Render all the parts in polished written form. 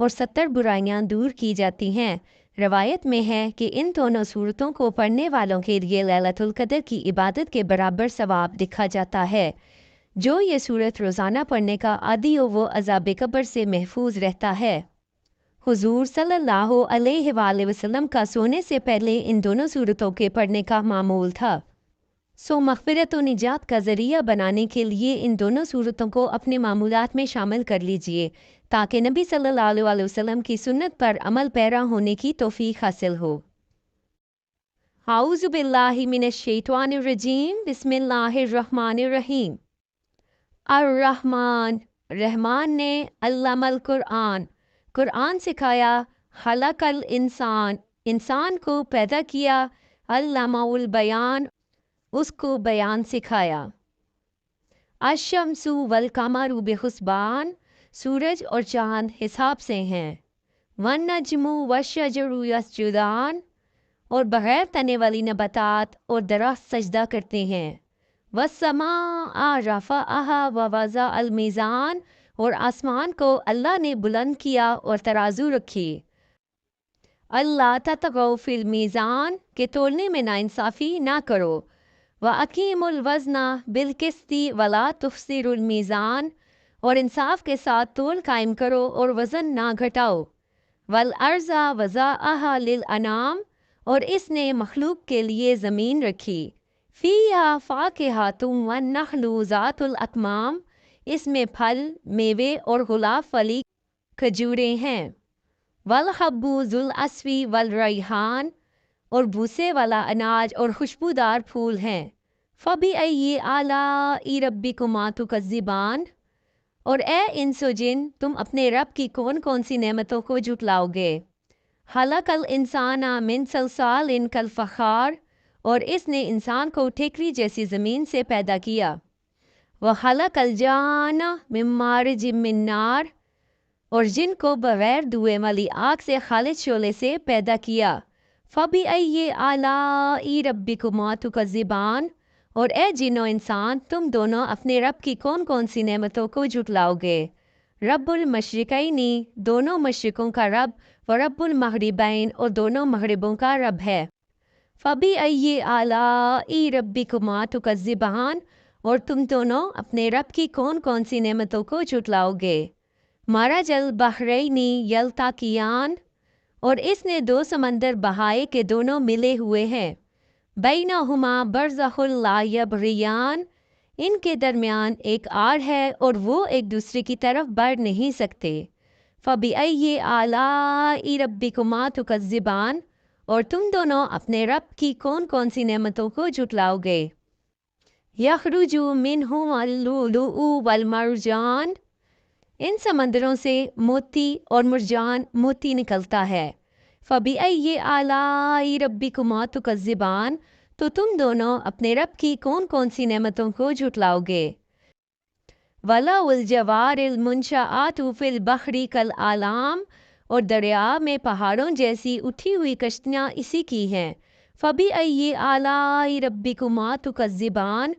اور 70 برائیاں دور کی جاتی ہیں۔ روایت میں ہے کہ ان دونوں صورتوں کو پڑھنے والوں کے لیے لیلۃ القدر کی عبادت کے برابر ثواب دکھا جاتا ہے۔ جو یہ صورت روزانہ پڑھنے کا عادی ہو وہ عذاب قبر سے محفوظ رہتا ہے۔ حضور صلی اللہ علیہ وآلہ وسلم کا سونے سے پہلے ان دونوں صورتوں کے پڑھنے کا معمول تھا۔ مغفرت و نجات کا ذریعہ بنانے کے لیے ان دونوں صورتوں کو اپنے معمولات میں شامل کر لیجئے تاکہ نبی صلی اللہ علیہ وسلم کی سنت پر عمل پیرا ہونے کی توفیق حاصل ہو۔ اعوذ باللہ من الشیطان الرجیم، بسم اللہ الرحمن الرحیم۔ الرحمن، رحمان نے علم القرآن، قرآن سکھایا، خلق الانسان، انسان کو پیدا کیا، علمہ البیان، اس کو بیان سکھایا۔ الشمس والقمر بحسبان، سورج اور چاند حساب سے ہیں۔ والنجم والشجر یسجدان، اور بغیر تنے والی نباتات اور درخت سجدہ کرتے ہیں۔ والسماء رفعها ووضع المیزان، اور آسمان کو اللہ نے بلند کیا اور ترازو رکھی۔ اللہ تطغوا فی المیزان، کہ تولنے میں ناانصافی نہ کرو۔ وَأَقِیمُوا الْوَزْنَ بِالْقِسْطِ وَلَا تُخْسِرُوا الْمِیزَانَ، اور انصاف کے ساتھ تول قائم کرو اور وزن نہ گھٹاؤ۔ وَالْأَرْضَ وَضَعَهَا لِلْأَنَامِ، اور اس نے مخلوق کے لیے زمین رکھی۔ فِیہَا فَاکِہَةٌ وَالنَّخْلُ ذَاتُ الْأَکْمَامِ، اس میں پھل، میوے اور غلاف والی کھجوریں ہیں۔ وَالْحَبُّ ذُو الْعَصْفِ وَالرَّیحَانُ، اور بوسے والا اناج اور خوشبودار پھول ہیں۔ فَبِأَیِّ آلَاءِ رَبِّکُمَا تُکَذِّبَانِ، اور اے انس و جن، تم اپنے رب کی کون کون سی نعمتوں کو جھٹلاؤ گے۔ خَلَقَ الْإِنسَانَ مِنْ صَلْصَالٍ كَالْفَخَّارِ، اور اس نے انسان کو ٹھیکری جیسی زمین سے پیدا کیا۔ وَخَلَقَ الْجَانَّ مِن مَارِجٍ مِّن نَارٍ، اور جن کو بغیر دھوئے والی آگ سے خالص شعلے سے پیدا کیا۔ فَبِأَیِّ آلَاءِ رَبِّکُمَا تُکَذِّبَانِ، اور اے جن و انسان، تم دونوں اپنے رب کی کون کون سی نعمتوں کو جھٹلاؤ گے۔ رب المشرقین، دونوں مشرقوں کا رب، و رب المغربین، اور دونوں مغربوں کا رب ہے۔ فَبِأَیِّ آلَاءِ رَبِّکُمَا تُکَذِّبَانِ، اور تم دونوں اپنے رب کی کون کون سی نعمتوں کو جھٹلاؤ گے۔ مَرَجَ الْبَحْرَیْنِ یَلْتَقِیَانِ، اور اس نے دو سمندر بہائے کہ دونوں ملے ہوئے ہیں۔ بَینَہُمَا بَرْزَخٌ لَا یَبْغِیَانِ، ان کے درمیان ایک آڑ ہے اور وہ ایک دوسرے کی طرف بڑھ نہیں سکتے۔ فَبِأَیِّ آلَاءِ رَبِّکُمَا تُکَذِّبَانِ، اور تم دونوں اپنے رب کی کون کون سی نعمتوں کو جھٹلاؤ گے۔ یَخْرُجُ مِنْهُمَا اللُّؤْلُؤُ وَالْمَرْجَانُ، ان سمندروں سے موتی اور مرجان موتی نکلتا ہے۔ فَبِأَیِّ آلَاءِ رَبِّکُمَا تُکَذِّبَانِ، تو تم دونوں اپنے رب کی کون کون سی نعمتوں کو جھٹلاؤ گے۔ وَلَوْ الْجَوَارِ الْمُنشَآتُ فِي الْبَحْرِ كَالْأَعْلَامِ، اور دریا میں پہاڑوں جیسی اٹھی ہوئی کشتیاں اسی کی ہیں۔ فَبِأَیِّ آلَاءِ رَبِّکُمَا تُکَذِّبَانِ،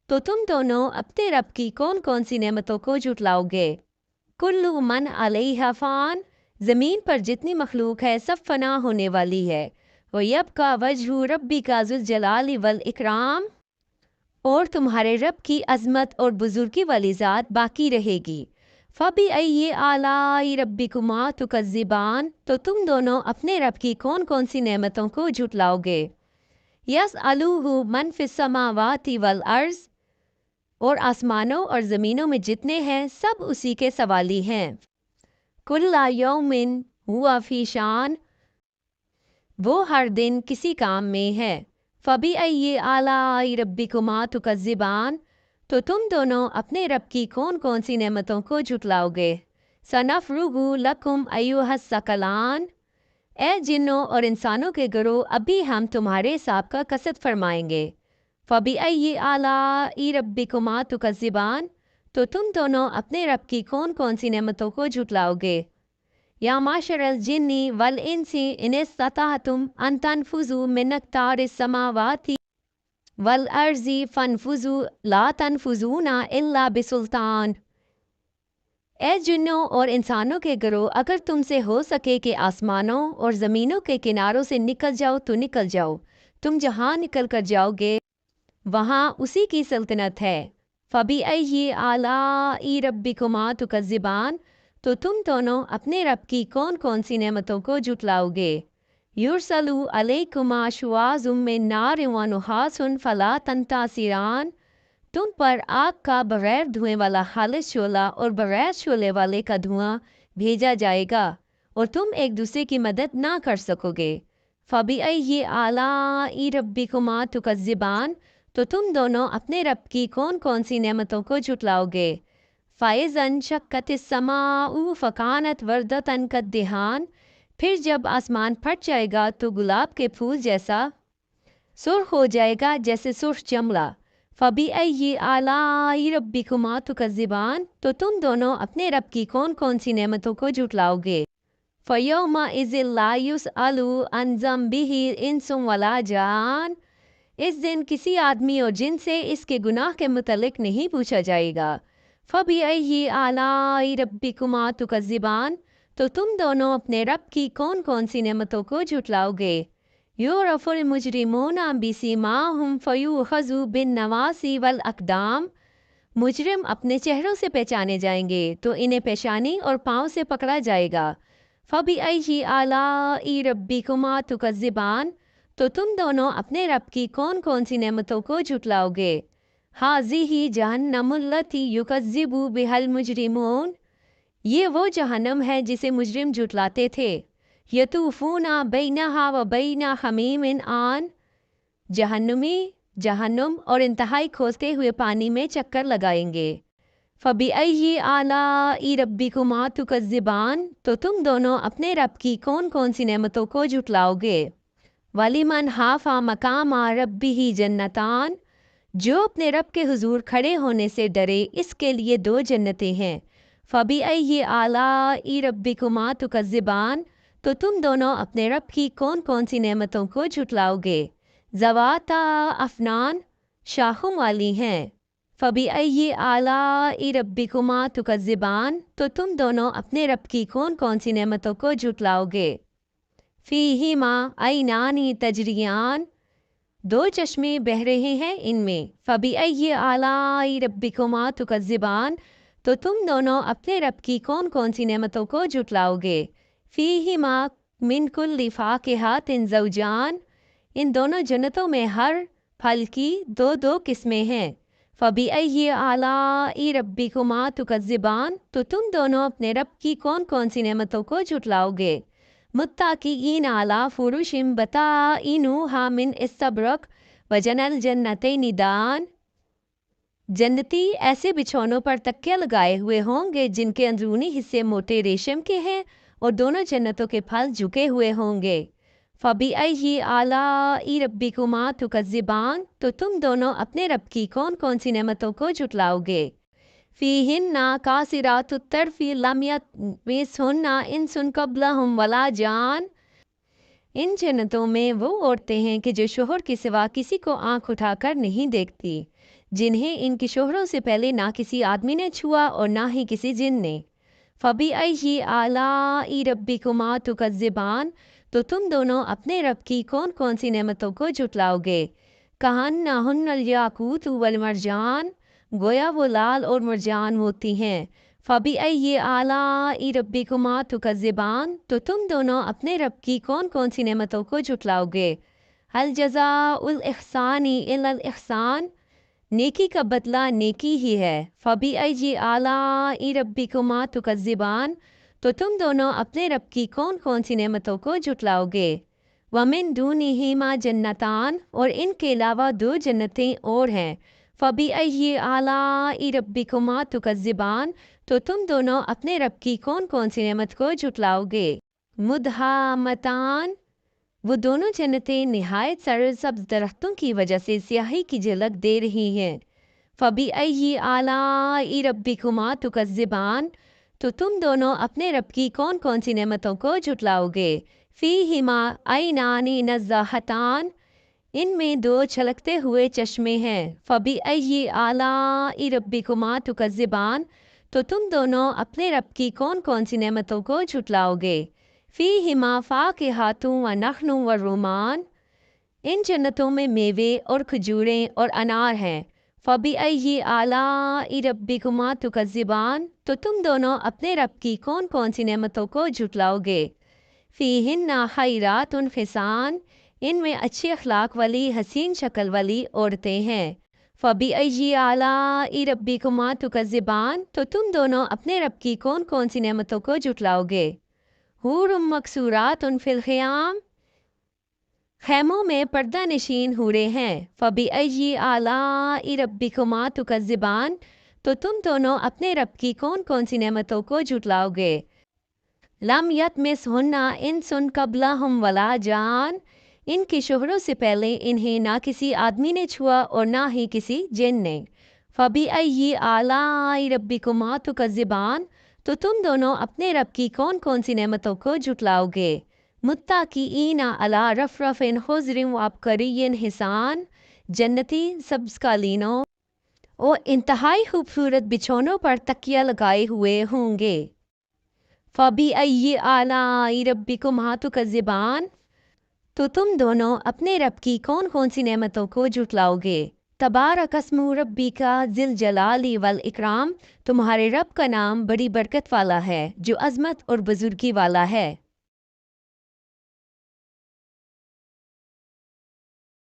تو تم دونوں اپنے رب کی کون کون سی نعمتوں کو جھٹلاؤ گے۔ کُلُّ مَنْ عَلَیْہَا فَانٍ، زمین پر جتنی مخلوق ہے سب فنا ہونے والی ہے۔ وَیَبْقَىٰ وَجْهُ رَبِّکَ ذُو الْجَلَالِ وَالْإِکْرَامِ، اور تمہارے رب کی عظمت اور بزرگی والی ذات باقی رہے گی۔ فَبِأَیِّ آلَاءِ رَبِّکُمَا تُکَذِّبَانِ، تو تم دونوں اپنے رب کی کون کون سی نعمتوں کو جھٹلاؤ گے۔ یَسْأَلُوهُ مَنْ فِی السَّمَاوَاتِ وَالْأَرْضِ، اور آسمانوں اور زمینوں میں جتنے ہیں سب اسی کے سوالی ہیں۔ کُلَّ یَوْمٍ هُوَ فِی شَأْنٍ، وہ ہر دن کسی کام میں ہے۔ فَبِأَیِّ آلَاءِ رَبِّکُمَا تُکَذِّبَانِ، تو تم دونوں اپنے رب کی کون کون سی نعمتوں کو جھٹلاؤ گے۔ سَنَفْرُغُ لَکُمْ أَیُّہَ الثَّقَلَانِ، اے جنوں اور انسانوں کے گروہ، ابھی ہم تمہارے حساب کا قصد فرمائیں گے۔ فَبِأَیِّ آلَاءِ رَبِّکُمَا تُکَذِّبَانِ، تو تم دونوں اپنے رب کی کون کون سی نعمتوں کو جھٹلاؤ گے۔ یا معشر الجن والانس ان استطعتم ان تنفذوا من اقطار السماوات والارض فانفذوا لا تنفذون الا بسلطان۔ اے جنوں اور انسانوں کے گروہ، اگر تم سے ہو سکے کہ آسمانوں اور زمینوں کے کناروں سے نکل جاؤ تو نکل جاؤ، تم جہاں نکل کر جاؤ گے وہاں اسی کی سلطنت ہے۔ فَبِأَيِّ آلَاءِ رَبِّكُمَا تُكَذِّبَانِ، تو تم دونوں اپنے رب کی کون کون سی نعمتوں کو جھٹلاؤ گے۔ یُرْسَلُ عَلَيْكُمَا شُوَاظٌ مِّن نَّارٍ وَنُحَاسٌ فَلَا تَنْتَصِرَانِ، تم پر آگ کا بغیر دھوئیں والا خالص شعلہ اور بغیر شعلے والے کا دھواں بھیجا جائے گا اور تم ایک دوسرے کی مدد نہ کر سکو گے۔ فَبِأَيِّ آلَاءِ رَبِّكُمَا تُكَذِّبَانِ، تو تم دونوں اپنے رب کی کون کون سی نعمتوں کو جھٹلاؤ گے۔ فَإِذَا انشَقَّتِ السَّمَاءُ فَكَانَتْ وَرْدَةً كَالدِّهَانِ، پھر جب آسمان پھٹ جائے گا تو گلاب کے پھول جیسا سرخ ہو جائے گا، جیسے سرخ چمڑا۔ فَبِأَيِّ آلَاءِ رَبِّكُمَا تُكَذِّبَانِ، تو تم دونوں اپنے رب کی کون کون سی نعمتوں کو جھٹلاؤ گے۔ فَيَوْمَئِذٍ لَا يُسْأَلُ عَنْ ذَنبِهِ إِنسٌ وَلَا جَانٌ، اس دن کسی آدمی اور جن سے اس کے گناہ کے متعلق نہیں پوچھا جائے گا۔ فَبِأَيِّ آلَاءِ رَبِّكُمَا تُكَذِّبَانِ، تو تم دونوں اپنے رب کی کون کون سی نعمتوں کو جھٹلاؤ گے۔ یُعْرَفُ الْمُجْرِمُونَ بِسِیمَاهُمْ فَیُؤْخَذُ بِالنَّوَاصِی وَالْأَقْدَامِ، مجرم اپنے چہروں سے پہچانے جائیں گے تو انہیں پیشانی اور پاؤں سے پکڑا جائے گا۔ فَبِأَيِّ آلَاءِ رَبِّكُمَا تُكَذِّبَانِ، تو تم دونوں اپنے رب کی کون کون سی نعمتوں کو جھٹلاؤ گے۔ هَٰذِهِ جَهَنَّمُ الَّتِی یُکَذِّبُ بِهَا الْمُجْرِمُونَ، یہ وہ جہنم ہے جسے مجرم جھٹلاتے تھے۔ یطوفون بینہا وبین حمیم آن، جہنمی جہنم اور انتہائی کھولتے ہوئے پانی میں چکر لگائیں گے۔ فَبِأَيِّ آلَاءِ رَبِّكُمَا تُكَذِّبَانِ، تو تم دونوں اپنے رب کی کون کون سی نعمتوں کو جھٹلاؤ گے۔ وَلِمَنْ خَافَ مَقَامَ رَبِّهِ جَنَّتَانِ، جو اپنے رب کے حضور کھڑے ہونے سے ڈرے اس کے لیے دو جنتیں ہیں۔ فَبِأَيِّ آلَاءِ رَبِّكُمَا تُكَذِّبَانِ، تو تم دونوں اپنے رب کی کون کون سی نعمتوں کو جھٹلاؤ گے۔ ذَوَاتَا أَفْنَانٍ، شاخوں والی ہیں۔ فَبِأَيِّ آلَاءِ رَبِّكُمَا تُكَذِّبَانِ، تو تم دونوں اپنے رب کی کون کون سی نعمتوں کو جھٹلاؤ گے۔ فِیہِمَا عَیْنَانِ تَجْرِیَانِ، دو چشمے بہہ رہے ہیں ان میں۔ فَبِأَيِّ آلَاءِ رَبِّكُمَا تُكَذِّبَانِ، تو تم دونوں اپنے رب کی کون کون سی نعمتوں کو جھٹلاؤ گے۔ فِیہِمَا مِن کُلِّ فَاکِہَةٍ زَوْجَانِ، ان دونوں جنتوں میں ہر پھل کی دو دو قسمیں ہیں۔ فَبِأَيِّ آلَاءِ رَبِّكُمَا تُكَذِّبَانِ، تو تم دونوں اپنے رب کی کون کون سی نعمتوں کو جھٹلاؤ گے۔ مُتَّکِئِینَ عَلیٰ فُرُشٍ بَطَائِنُہَا مِنْ اِسْتَبْرَقٍ وَجَنَى الْجَنَّتَيْنِ دَانٍ، جنتی ایسے بچھونوں پر تکیہ لگائے ہوئے ہوں گے جن کے اندرونی حصے موٹے ریشم کے ہیں اور دونوں جنتوں کے پھل جھکے ہوئے ہوں گے۔ فَبِأَيِّ آلَاءِ رَبِّكُمَا تُكَذِّبَانِ، تو تم دونوں اپنے رب کی کون کون سی نعمتوں کو جھٹلاؤ گے۔ فِیہِنَّ قَاصِرَاتُ الطَّرْفِ لَمْ یَطْمِثْہُنَّ إِنسٌ قَبْلَہُمْ وَلَا جَانٌ، ان جنتوں میں وہ عورتیں ہیں کہ جو شوہر کے سوا کسی کو آنکھ اٹھا کر نہیں دیکھتی، جنہیں ان کی شوہروں سے پہلے نہ کسی آدمی نے چھوا اور نہ ہی کسی جن نے۔ فَبِأَيِّ آلَاءِ رَبِّكُمَا تُكَذِّبَانِ، تو تم دونوں اپنے رب کی کون کون سی نعمتوں کو جھٹلاؤ گے۔ كَأَنَّهُنَّ الْيَاقُوتُ وَالْمَرْجَانُ، گویا وہ لال اور مرجان موتی ہیں۔ فَبِأَيِّ آلَاءِ رَبِّكُمَا تُكَذِّبَانِ، تو تم دونوں اپنے رب کی کون کون سی نعمتوں کو جھٹلاؤ گے۔ هَلْ جَزَاءُ الْإِحْسَانِ إِلَّا الْإِحْسَانُ، نیکی کا بدلہ نیکی ہی ہے۔ فَبِأَيِّ آلَاءِ رَبِّكُمَا تُكَذِّبَانِ، تو تم دونوں اپنے رب کی کون کون سی نعمتوں کو جھٹلاؤ گے۔ وَمِن دُونِهِمَا جَنَّتَانِ، اور ان کے علاوہ دو جنتیں اور ہیں۔ فَبِأَيِّ آلَاءِ رَبِّكُمَا تُكَذِّبَانِ، تو تم دونوں اپنے رب کی کون کون سی نعمت کو جھٹلاؤ گے۔ مُدْہَامَتَانِ، وہ دونوں جنتیں نہایت سرسبز درختوں کی وجہ سے سیاہی کی جھلک دے رہی ہیں۔ فَبِأَيِّ آلَاءِ رَبِّكُمَا تُكَذِّبَانِ، تو تم دونوں اپنے رب کی کون کون سی نعمتوں کو جھٹلاؤ گے۔ فِیہِمَا عَیْنَانِ نَضَّاخَتَانِ، ان میں دو چھلکتے ہوئے چشمے ہیں۔ فَبِأَيِّ آلَاءِ رَبِّكُمَا تُكَذِّبَانِ، تو تم دونوں اپنے رب کی کون کون سی نعمتوں کو جھٹلاؤ گے؟ فیہما فاکہۃ و نخل و رمان، ان جنتوں میں میوے اور کھجوریں اور انار ہیں۔ فَبِأَيِّ آلَاءِ رَبِّكُمَا تُكَذِّبَانِ، تو تم دونوں اپنے رب کی کون کون سی نعمتوں کو جھٹلاؤ گے؟ فِيهِنَّ خَيْرَاتٌ حِسَان، ان میں اچھے اخلاق والی حسین شکل والی عورتیں ہیں۔ فَبِأَيِّ آلَاءِ رَبِّكُمَا تُكَذِّبَانِ، تو تم دونوں اپنے رب کی کون کون سی نعمتوں کو جھٹلاؤ گے؟ حور مقصورات فی الخیام، خیموں میں پردہ نشین حوریں ہیں۔ فَبِأَيِّ آلَاءِ رَبِّكُمَا تُكَذِّبَانِ، تو تم دونوں اپنے رب کی کون کون سی نعمتوں کو جھٹلاؤ گے؟ لم یطمثہن انس قبلہم ولا جان، ان کے شوہروں سے پہلے انہیں نہ کسی آدمی نے چھوا اور نہ ہی کسی جن نے۔ فَبِأَيِّ آلَاءِ رَبِّكُمَا تُكَذِّبَانِ، تو تم دونوں اپنے رب کی کون کون سی نعمتوں کو جھٹلاؤ گے؟ متکئین علی رفرف خضر وعبقری حسان، جنتی سبز قالینوں اور انتہائی خوبصورت بچھونوں پر تکیہ لگائے ہوئے ہوں گے۔ فَبِأَيِّ آلَاءِ رَبِّكُمَا تُكَذِّبَانِ، تو تم دونوں اپنے رب کی کون کون سی نعمتوں کو جھٹلاؤ گے؟ تبارک اسم ربک ذی الجلال والاکرام، تمہارے رب کا نام بڑی برکت والا ہے جو عظمت اور بزرگی والا ہے۔